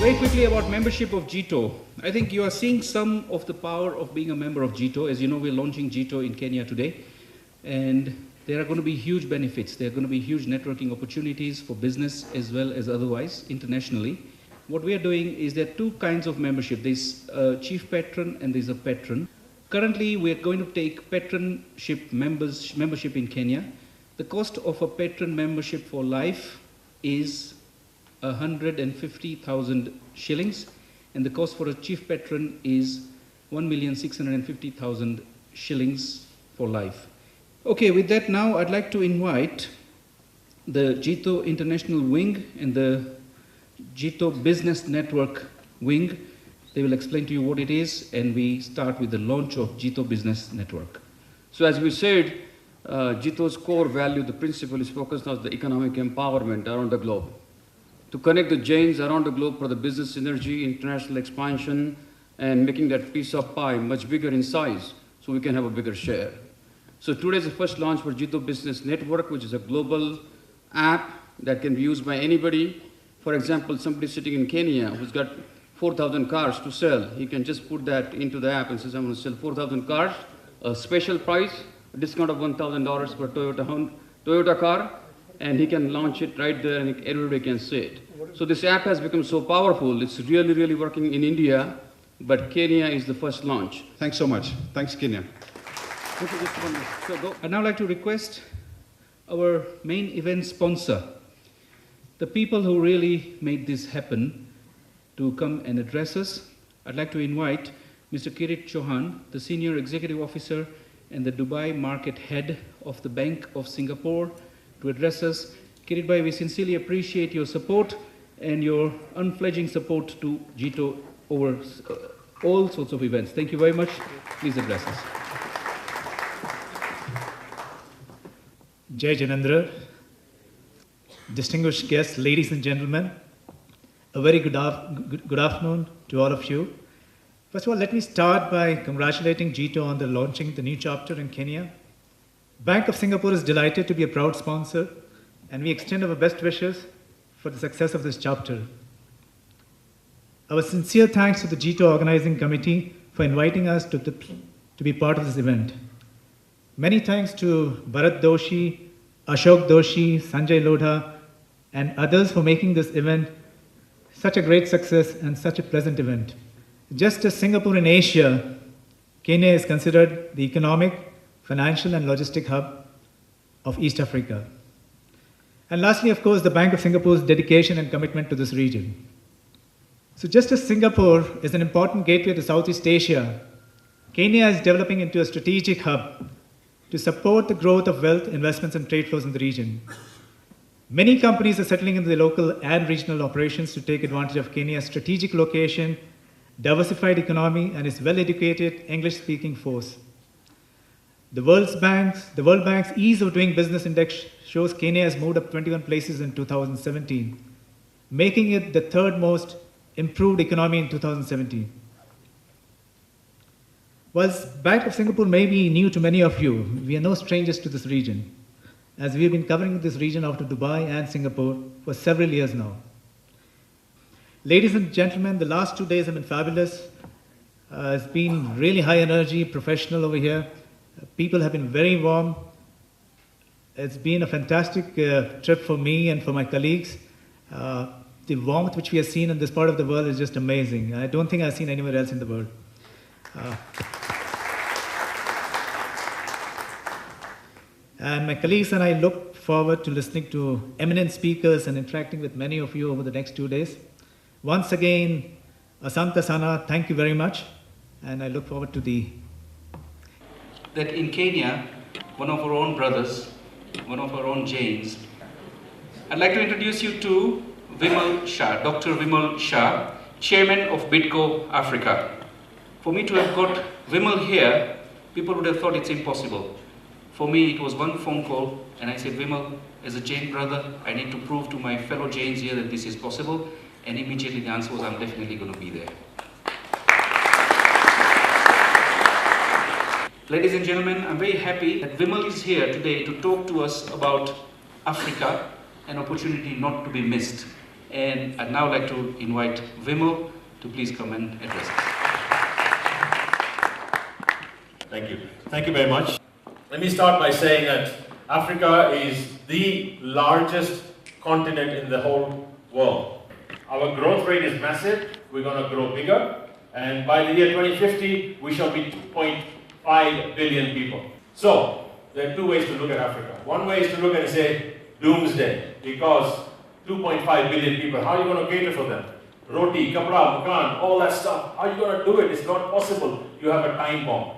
Very quickly about membership of JITO. I think you are seeing some of the power of being a member of JITO. As you know, we're launching JITO in Kenya today. And there are going to be huge benefits. There are going to be huge networking opportunities for business as well as otherwise internationally. What we are doing is there are two kinds of membership. There's a chief patron and there's a patron. Currently, we are going to take patronship membership in Kenya. The cost of a patron membership for life is 150,000 shillings, and the cost for a chief patron is 1,650,000 shillings for life. Okay, with that now I'd like to invite the JITO International Wing and the JITO Business Network Wing. They will explain to you what it is, and we start with the launch of JITO Business Network. So as we said, JITO's core value, the principle is focused on the economic empowerment around the globe. To connect the Jains around the globe for the business synergy, international expansion, and making that piece of pie much bigger in size so we can have a bigger share. So today is the first launch for JITO Business Network, which is a global app that can be used by anybody. For example, somebody sitting in Kenya who's got 4,000 cars to sell, he can just put that into the app and says, I'm going to sell 4,000 cars, a special price, a discount of $1,000 per Toyota car, and he can launch it right there and everybody can see it. So this app has become so powerful, it's really, really working in India, but Kenya is the first launch. Thanks so much. Thanks, Kenya. I'd now like to request our main event sponsor, the people who really made this happen, to come and address us. I'd like to invite Mr. Kirit Chauhan, the Senior Executive Officer and the Dubai Market Head of the Bank of Singapore, to address us. Kirit Bhai, we sincerely appreciate your support and your unfledging support to JITO over all sorts of events. Thank you very much. Please address us. Jai Janendra, distinguished guests, ladies and gentlemen, a very good afternoon to all of you. First of all, let me start by congratulating JITO on the launching the new chapter in Kenya. Bank of Singapore is delighted to be a proud sponsor, and we extend our best wishes for the success of this chapter. Our sincere thanks to the JITO Organizing Committee for inviting us to be part of this event. Many thanks to Bharat Doshi, Ashok Doshi, Sanjay Lodha, and others for making this event such a great success and such a pleasant event. Just as Singapore in Asia, Kenya is considered the economic, financial and logistic hub of East Africa. And lastly, of course, the Bank of Singapore's dedication and commitment to this region. So just as Singapore is an important gateway to Southeast Asia, Kenya is developing into a strategic hub to support the growth of wealth, investments and trade flows in the region. Many companies are settling into the local and regional operations to take advantage of Kenya's strategic location, diversified economy and its well-educated English-speaking force. The World Bank's Ease of Doing Business Index shows Kenya has moved up 21 places in 2017, making it the third most improved economy in 2017. Whilst Bank of Singapore may be new to many of you, we are no strangers to this region, as we have been covering this region out of Dubai and Singapore for several years now. Ladies and gentlemen, the last 2 days have been fabulous. It's been really high energy, professional over here. People have been very warm. It's been a fantastic trip for me and for my colleagues. The warmth which we have seen in this part of the world is just amazing. I don't think I've seen anywhere else in the world. And my colleagues and I look forward to listening to eminent speakers and interacting with many of you over the next 2 days. Once again, Asanta Sana, thank you very much. And I look forward to that in Kenya, one of our own brothers, one of our own Jains, I'd like to introduce you to Vimal Shah, Dr. Vimal Shah, Chairman of BIDCO Africa. For me to have got Vimal here, people would have thought it's impossible. For me, it was one phone call, and I said, Vimal, as a Jain brother, I need to prove to my fellow Jains here that this is possible, and immediately the answer was, I'm definitely going to be there. Ladies and gentlemen, I'm very happy that Vimal is here today to talk to us about Africa, an opportunity not to be missed. And I'd now like to invite Vimo to please come and address us. Thank you. Thank you very much. Let me start by saying that Africa is the largest continent in the whole world. Our growth rate is massive. We're going to grow bigger. And by the year 2050, we shall be 2.5 billion people. So, there are two ways to look at Africa. One way is to look at it and say, doomsday, because 2.5 billion people, how are you going to cater for them? Roti, kapra, makan, all that stuff. How are you going to do it? It's not possible. You have a time bomb.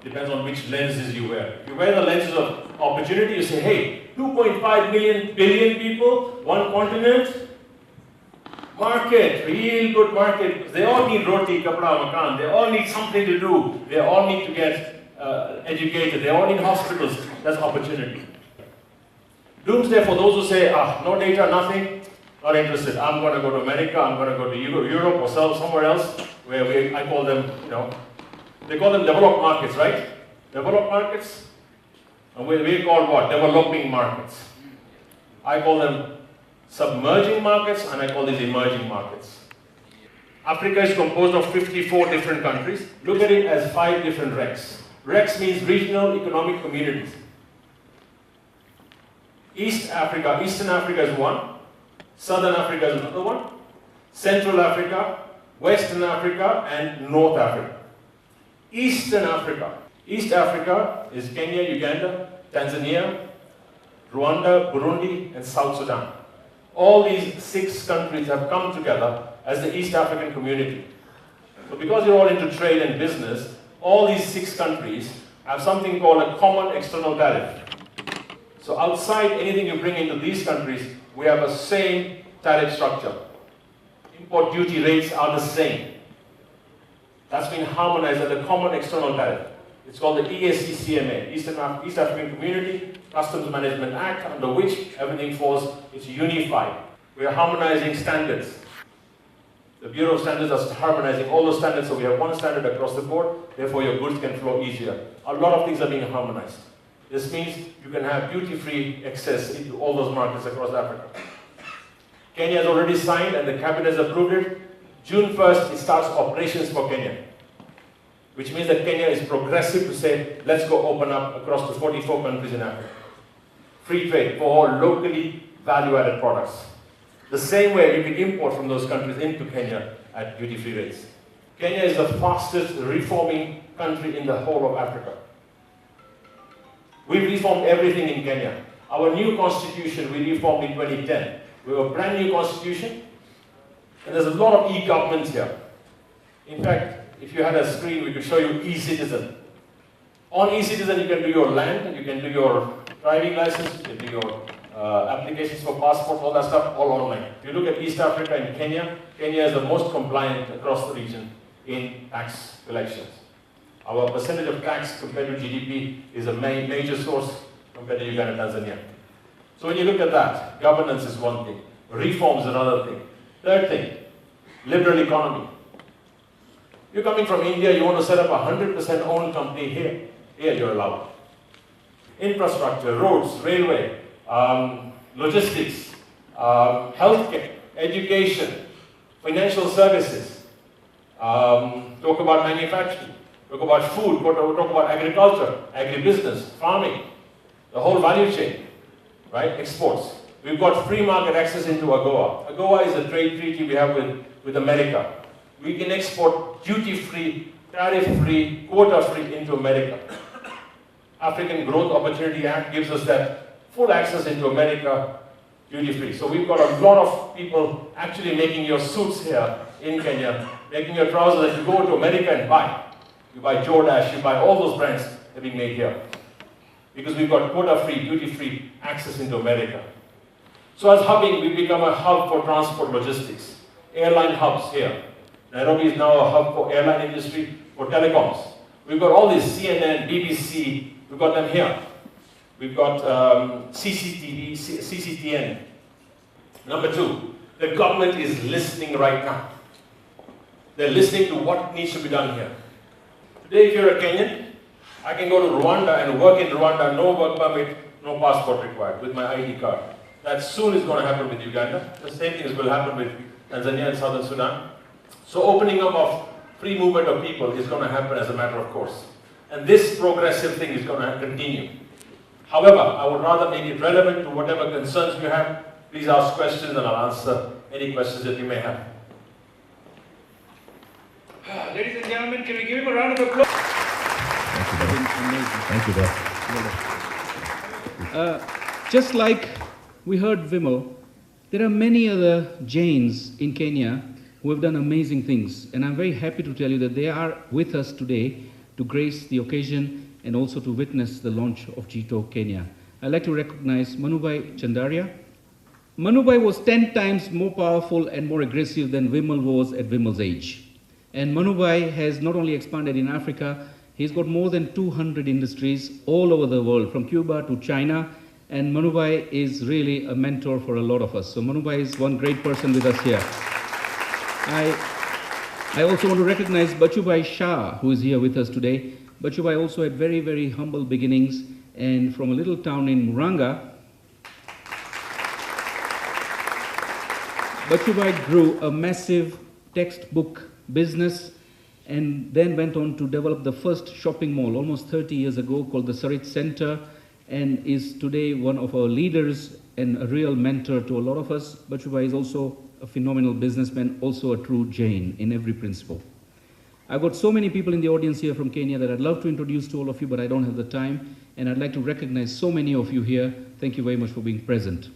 Depends on which lenses you wear. If you wear the lenses of opportunity, you say, hey, 2.5 billion people, one continent, market, real good market. They all need roti, kapra, makan. They all need something to do. They all need to get educated. They all need hospitals. That's opportunity. Doomsday for those who say, no data, nothing, not interested. I'm going to go to America, I'm going to go to Europe or somewhere else where I call them, they call them developed markets, right? Developed markets. And we call what? Developing markets. I call them submerging markets, and I call these emerging markets. Africa is composed of 54 different countries. Look at it as 5 different RECs. RECs means regional economic communities. Eastern Africa is one. Southern Africa is another one. Central Africa, Western Africa, and North Africa. Eastern Africa. East Africa is Kenya, Uganda, Tanzania, Rwanda, Burundi, and South Sudan. All these 6 countries have come together as the East African community. So because you're all into trade and business, all these 6 countries have something called a common external tariff. So outside anything you bring into these countries, we have a same tariff structure. Import duty rates are the same. That's been harmonized as a common external tariff. It's called the EAC-CMA, East African Community Customs Management Act, under which everything falls, it's unified. We are harmonizing standards. The Bureau of Standards are harmonizing all those standards, so we have one standard across the board, therefore your goods can flow easier. A lot of things are being harmonized. This means you can have duty-free access into all those markets across Africa. Kenya has already signed and the cabinet has approved it. June 1st, it starts operations for Kenya, which means that Kenya is progressive to say, let's go open up across the 44 countries in Africa. Free trade for all locally value-added products. The same way you can import from those countries into Kenya at duty-free rates. Kenya is the fastest reforming country in the whole of Africa. We reformed everything in Kenya. Our new constitution we reformed in 2010. We have a brand new constitution, and there's a lot of e-government here. In fact, if you had a screen, we could show you e-citizen. On e-citizen, you can do your land, you can do your driving license, you can do your applications for passports, all that stuff, all online. If you look at East Africa and Kenya, Kenya is the most compliant across the region in tax collections. Our percentage of tax compared to GDP is a major source compared to Uganda and Tanzania. So when you look at that, governance is one thing, reform is another thing. Third thing, liberal economy. You're coming from India, you want to set up a 100% owned company here. Here you're allowed. Infrastructure, roads, railway, logistics, healthcare, education, financial services, talk about manufacturing, talk about food, talk about agriculture, agribusiness, farming, the whole value chain, right? Exports. We've got free market access into AGOA. AGOA is a trade treaty we have with America. We can export duty-free, tariff-free, quota-free into America. African Growth Opportunity Act gives us that full access into America duty-free. So we've got a lot of people actually making your suits here in Kenya, making your trousers that you go to America and buy. You buy Jordache, you buy all those brands that are being made here. Because we've got quota-free, duty-free access into America. So as hubbing, we've become a hub for transport logistics. Airline hubs here. Nairobi is now a hub for airline industry, for telecoms. We've got all these CNN, BBC, we've got them here. We've got CCTN. Number 2, the government is listening right now. They're listening to what needs to be done here. Today, if you're a Kenyan, I can go to Rwanda and work in Rwanda, no work permit, no passport required, with my ID card. That soon is going to happen with Uganda. The same thing is going to happen with Tanzania and Southern Sudan. So opening up of free movement of people is going to happen as a matter of course. And this progressive thing is going to continue. However, I would rather make it relevant to whatever concerns you have. Please ask questions and I'll answer any questions that you may have. Ladies and gentlemen, can we give him a round of applause? Thank you, Doc. Just like we heard Vimal, there are many other Jains in Kenya who have done amazing things. And I'm very happy to tell you that they are with us today to grace the occasion and also to witness the launch of JITO Kenya. I'd like to recognize Manubai Chandaria. Manubai was 10 times more powerful and more aggressive than Vimal was at Vimal's age. And Manubai has not only expanded in Africa, he's got more than 200 industries all over the world, from Cuba to China. And Manubai is really a mentor for a lot of us. So Manubai is one great person with us here. I also want to recognize Bachubai Shah, who is here with us today. Bachubai also had very, very humble beginnings, and from a little town in Muranga, Bachubai grew a massive textbook business and then went on to develop the first shopping mall almost 30 years ago called the Sarit Center, and is today one of our leaders and a real mentor to a lot of us. Bachubai is also a phenomenal businessman, also a true Jain in every principle. I've got so many people in the audience here from Kenya that I'd love to introduce to all of you, but I don't have the time, and I'd like to recognize so many of you here. Thank you very much for being present.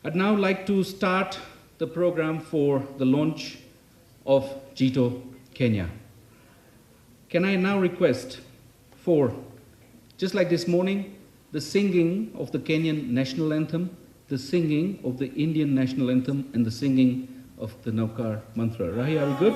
I'd now like to start the program for the launch of JITO Kenya. Can I now request for, just like this morning, the singing of the Kenyan national anthem, the singing of the Indian national anthem, and the singing of the Naukar mantra. Rahi, are we good?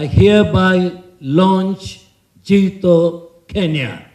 I hereby launch JITO Kenya.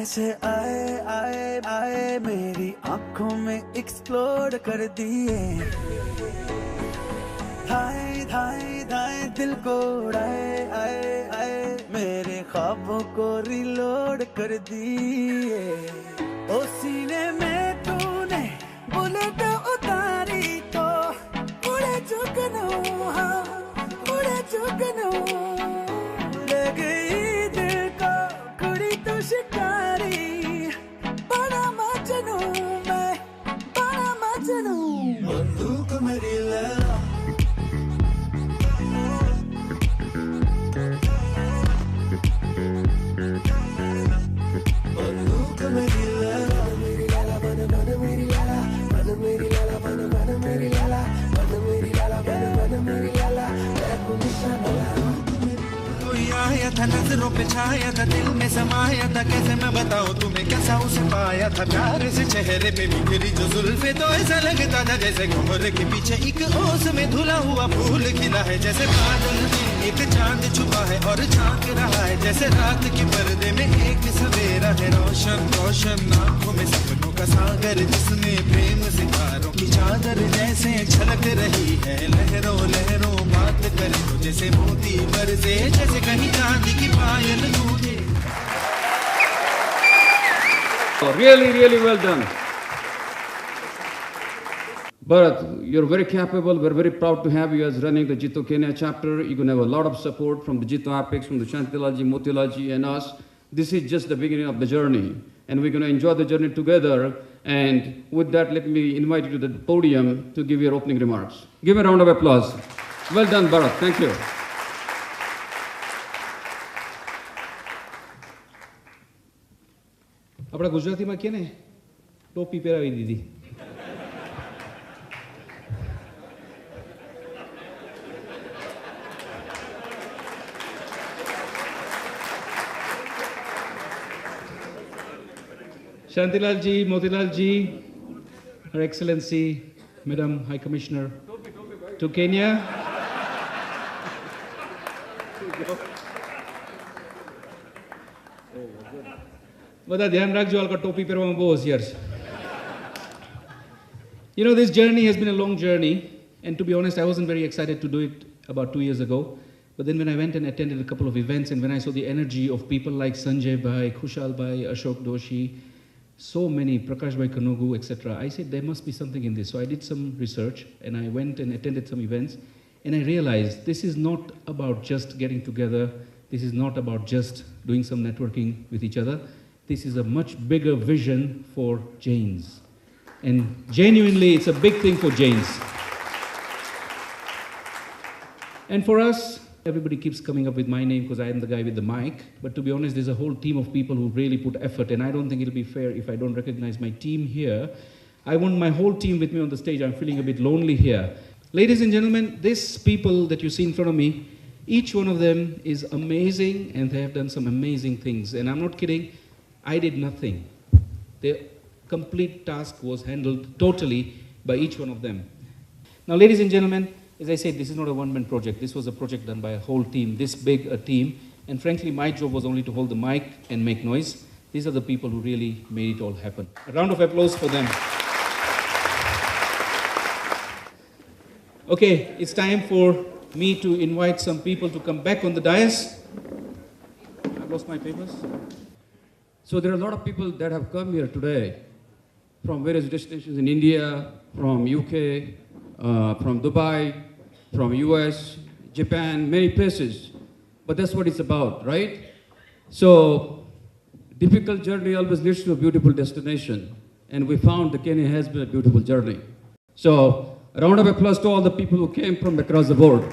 ऐसे आए आए आए मेरी आंखों में explode कर दिए धाए धाए धाए दिल को आए आए आए मेरे ख्वाबों को रिलोड कर दिए ओ सीने में तूने बुलेट उतारी तो उड़े चुकनो हाँ उड़े चुकनो ले गई दिल को कुड़ी तो शिकारी बड़ा मजनू मैं बड़ा मजनू बंदूक मेरी लैला बंदूक मेरी लैला मेरी लैला बन मेरी लैला बन मेरी लैला बन मेरी लैला बन मेरी लैला बन मेरी लैला मैं निशाना कोई आया था नजरों पे छाया था दिल में समाया था कैसे मैं बताऊं तुम्हें कैसा उसे पाया था प्यार से चेहरे पे बिखरी जो जुल्फे तो ऐसा लगता था जैसे कमर के पीछे एक ओस में धुला हुआ फूल खिला है जैसे बादल में एक चांद छुपा है और झांक रहा है जैसे रात के पर्दे में एक सवेरा है रोशन रोशन आंखों में सपनों का सागर जिसमें प्रेम सितारों की चादर जैसे छलक रही है लहरों लहरों बात करे तो जैसे मोती बरसे जैसे कहीं चांदी की पायल गूंजे Really well done. Bharat, you're very capable. We're very proud to have you as running the JITO Kenya chapter. You're going to have a lot of support from the JITO Apex, from the Shantilaji, Motilaji, and us. This is just the beginning of the journey, and we're going to enjoy the journey together. And with that, let me invite you to the podium to give your opening remarks. Give a round of applause. Well done, Bharat. Thank you. આપણા ગુજરાતીમાં કે ને ટોપી પહેરાવી દીધી Shantilal ji, Motilal ji, Her Excellency, Madam High Commissioner to Kenya. બધા ધ્યાન રાખજો આલકા ટોપી પહેરવામાં બહુ હોશિયાર છે. You know, this journey has been a long journey, and to be honest, I wasn't very excited to do it about 2 years ago. But then when I went and attended a couple of events, and when I saw the energy of people like Sanjay Bhai, Kushal Bhai, Ashok Doshi, so many, Prakash Bhai Kanugu, etc., I said there must be something in this. So I did some research, and I went and attended some events, and I realized this is not about just getting together. This is not about just doing some networking with each other. This is a much bigger vision for Jains. And genuinely, it's a big thing for Jains. And for us, everybody keeps coming up with my name because I am the guy with the mic. But to be honest, there's a whole team of people who really put effort. And I don't think it'll be fair if I don't recognize my team here. I want my whole team with me on the stage. I'm feeling a bit lonely here. Ladies and gentlemen, these people that you see in front of me, each one of them is amazing and they have done some amazing things. And I'm not kidding. I did nothing. The complete task was handled totally by each one of them. Now, ladies and gentlemen, as I said, this is not a one-man project. This was a project done by a whole team, this big a team. And frankly, my job was only to hold the mic and make noise. These are the people who really made it all happen. A round of applause for them. Okay, it's time for me to invite some people to come back on the dais. I've lost my papers. So there are a lot of people that have come here today from various destinations in India, from UK, from Dubai, from US, Japan, many places. But that's what it's about, right? So difficult journey always leads to a beautiful destination. And we found that Kenya has been a beautiful journey. So a round of applause to all the people who came from across the board.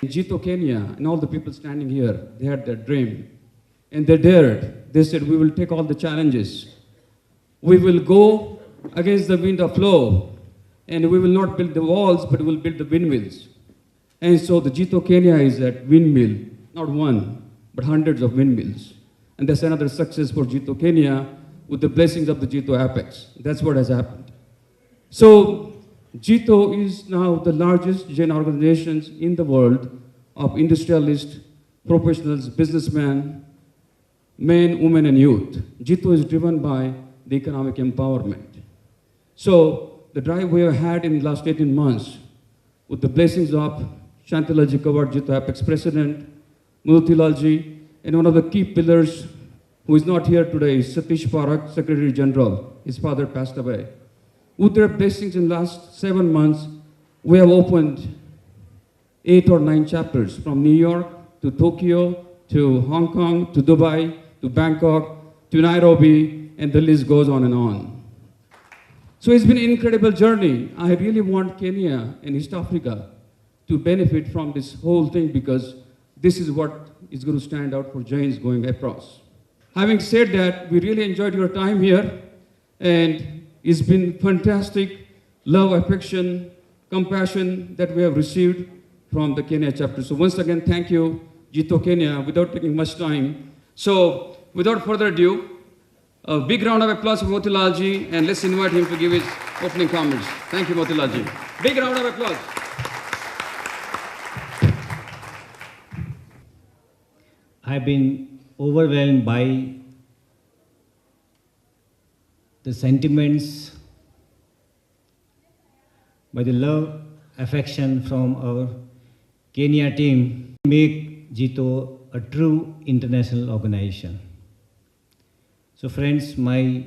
In JITO Kenya and all the people standing here, they had their dream. And they dared. They said, we will take all the challenges. We will go against the wind of flow. And we will not build the walls, but we will build the windmills. And so the JITO Kenya is that windmill, not one, but hundreds of windmills. And that's another success for JITO Kenya with the blessings of the JITO Apex. That's what has happened. So JITO is now the largest Jain organization in the world of industrialists, professionals, businessmen, men, women, and youth. JITO is driven by the economic empowerment. So the drive we have had in the last 18 months, with the blessings of Shantilaji Kawad, JITO Apex President, Motilalji, and one of the key pillars who is not here today is Satish Parak, Secretary General. His father passed away. With their blessings in the last 7 months, we have opened 8 or 9 chapters from New York to Tokyo, to Hong Kong, to Dubai, to Bangkok, to Nairobi, and the list goes on and on. So it's been an incredible journey. I really want Kenya and East Africa to benefit from this whole thing because this is what is going to stand out for Jains going across. Having said that, we really enjoyed your time here, and it's been fantastic love, affection, compassion that we have received from the Kenya chapter. So once again, thank you, JITO Kenya, without taking much time. So without further ado, a big round of applause for Motilalji, and let's invite him to give his opening comments. Thank you, Motilalji. Big round of applause. I've been overwhelmed by the sentiments, by the love, affection from our Kenya team, make JITO a true international organization. So friends, my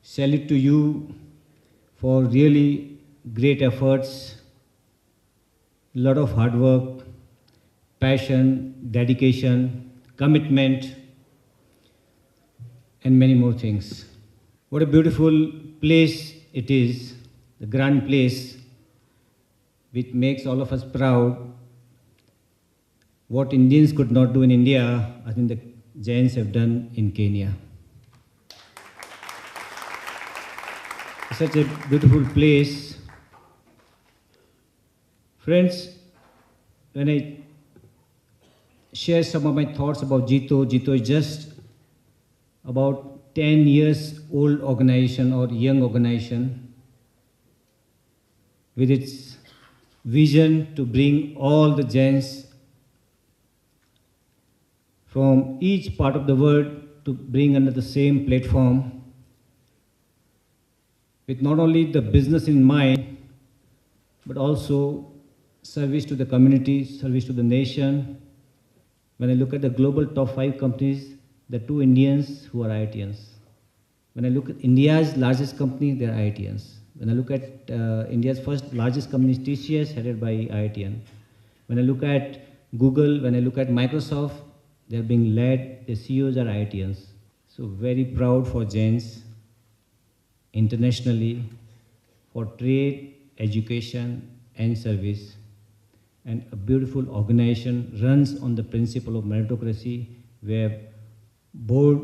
salute to you for really great efforts, lot of hard work, passion, dedication, commitment, and many more things. What a beautiful place it is, the grand place, which makes all of us proud. What Indians could not do in India, I think the Jains have done in Kenya. Such a beautiful place. Friends, when I share some of my thoughts about JITO, JITO is just about 10 years old organization or young organization with its vision to bring all the Jains from each part of the world to bring under the same platform with not only the business in mind, but also service to the community, service to the nation. When I look at the global top 5 companies, the 2 Indians who are IITians. When I look at India's largest company, they are IITians. When I look at India's first largest company, TCS, headed by IITian. When I look at Google, when I look at Microsoft, they are being led, the CEOs are IITians. So very proud for Jains internationally for trade, education, and service. And a beautiful organization runs on the principle of meritocracy, where board,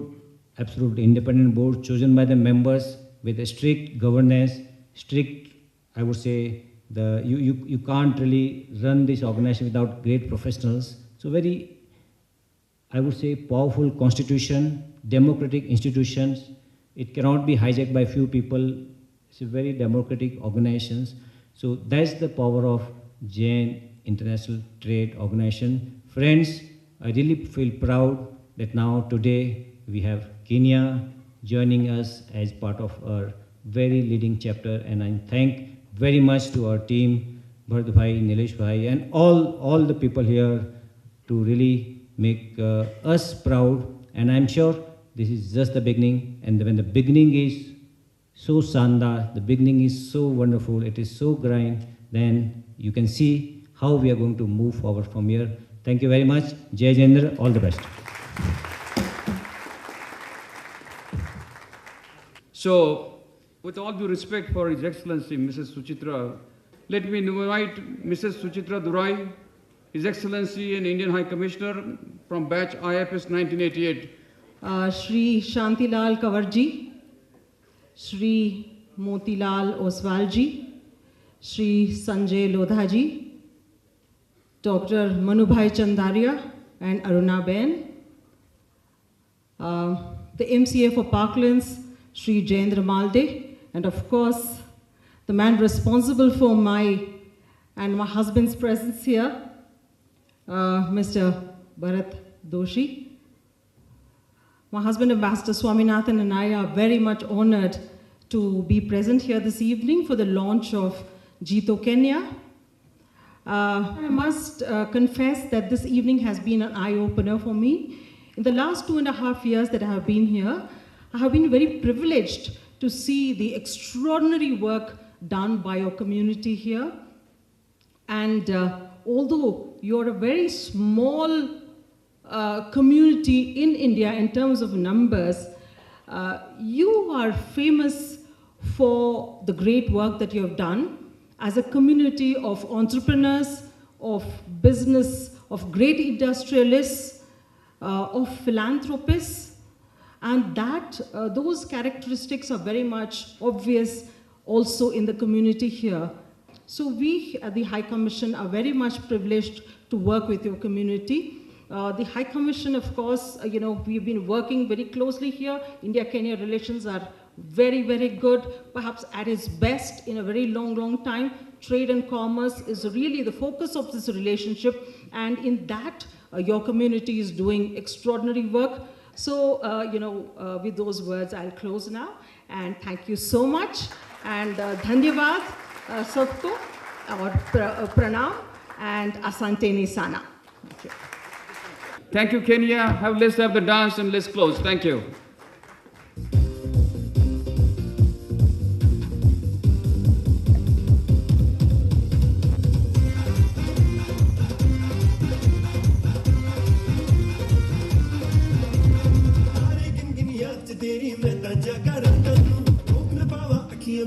absolutely independent board chosen by the members with a strict governance, strict, I would say, you can't really run this organization without great professionals. So very, I would say, powerful constitution, democratic institutions. It cannot be hijacked by few people. It's a very democratic organizations. So that's the power of Jain International Trade Organization. Friends, I really feel proud that now today we have Kenya joining us as part of our very leading chapter, and I thank very much to our team, Bharat Bhai, Nilesh Bhai, and all the people here to really make us proud. And I'm sure this is just the beginning, and when the beginning is so sandar, the beginning is so wonderful, it is so grand, then you can see how we are going to move forward from here. Thank you very much. Jai Jendra, all the best. So, with all due respect for His Excellency Mrs. Suchitra, let me invite Mrs. Suchitra Durai, His Excellency and Indian High Commissioner from batch IFS 1988. Shri Shantilal Kawarji, Shri Motilal Oswalji, Shri Sanjay Lodhaji, Dr. Manubhai Chandaria and Aruna Ben, the MCA for Parklands, Shri Jayendra Malde, and of course, the man responsible for my husband's presence here, Mr. Bharat Doshi. My husband, Ambassador Swaminathan, and I are very much honored to be present here this evening for the launch of JITO Kenya. I must confess that this evening has been an eye-opener for me. In the last 2.5 years that I have been here, I have been very privileged to see the extraordinary work done by your community here. And although you're a very small community in India in terms of numbers, you are famous for the great work that you have done as a community of entrepreneurs, of business, of great industrialists, of philanthropists, and that those characteristics are very much obvious also in the community here. So we at the High Commission are very much privileged to work with your community. The High Commission, of course, we've been working very closely here. India-Kenya relations are very, very good, perhaps at its best in a very long, long time. Trade and commerce is really the focus of this relationship, and in that, your community is doing extraordinary work. So, with those words, I'll close now, and thank you so much, and dhanyavad sabko, or pranam, and asante nisana. Thank you. Thank you, Kenya. Let's have the dance and let's close. Thank you.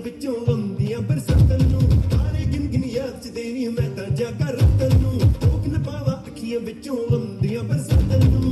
ਵਿੱਚੋਂ ਆਉਂਦੀਆਂ ਬਰਸਾਤਾਂ ਨੂੰ ਹਾਰੇ ਗਿਣ ਗਿਣ ਯਾਦ ਚ ਦੇਣੀ ਮੈਂ ਤਾਂ ਜਾਗਾ ਰਾਤਾਂ ਨੂੰ ਰੋਕ ਨਾ ਪਾਵਾਂ ਅੱਖੀਆਂ ਵਿੱਚੋਂ ਆਉਂਦੀਆਂ ਬਰਸਾਤਾਂ ਨੂੰ